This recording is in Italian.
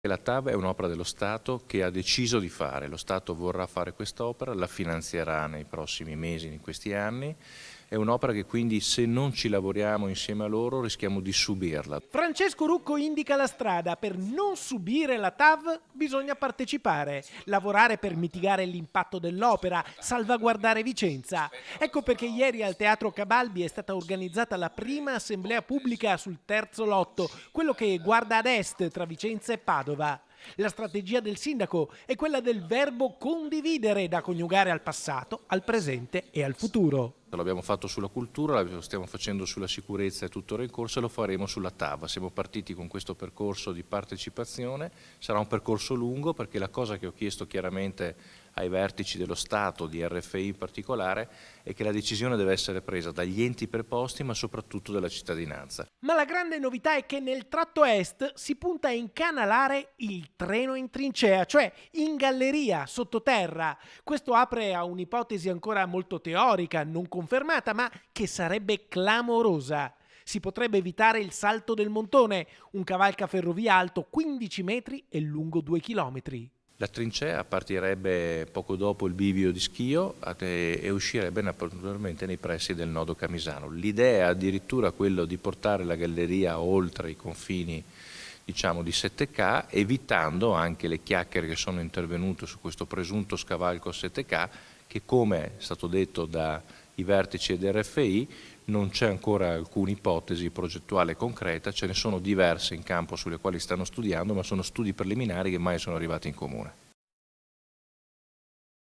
La TAV è un'opera dello Stato che ha deciso di fare, lo Stato vorrà fare quest'opera, la finanzierà nei prossimi mesi, in questi anni, è un'opera che quindi se non ci lavoriamo insieme a loro rischiamo di subirla. Francesco Rucco indica la strada: per non subire la TAV bisogna partecipare, lavorare per mitigare l'impatto dell'opera, salvaguardare Vicenza. Ecco perché ieri al Teatro Cabalbi è stata organizzata la prima assemblea pubblica sul terzo lotto, quello che guarda ad est tra Vicenza e Padova. La strategia del sindaco è quella del verbo condividere, da coniugare al passato, al presente e al futuro. L'abbiamo fatto sulla cultura, lo stiamo facendo sulla sicurezza e tuttora in corso e lo faremo sulla TAV. Siamo partiti con questo percorso di partecipazione, sarà un percorso lungo perché la cosa che ho chiesto chiaramente ai vertici dello Stato, di RFI in particolare, è che la decisione deve essere presa dagli enti preposti ma soprattutto dalla cittadinanza. Ma la grande novità è che nel tratto est si punta a incanalare il treno in trincea, cioè in galleria, sottoterra. Questo apre a un'ipotesi ancora molto teorica, non confermata, ma che sarebbe clamorosa. Si potrebbe evitare il salto del Montone, un cavalcaferrovia alto 15 metri e lungo 2 chilometri. La trincea partirebbe poco dopo il bivio di Schio e uscirebbe naturalmente nei pressi del nodo Camisano. L'idea è addirittura quello di portare la galleria oltre i confini, diciamo, di 7K, evitando anche le chiacchiere che sono intervenute su questo presunto scavalco 7K, che come è stato detto dai vertici dell'RFI non c'è ancora alcuna ipotesi progettuale concreta, ce ne sono diverse in campo sulle quali stanno studiando, ma sono studi preliminari che mai sono arrivati in comune.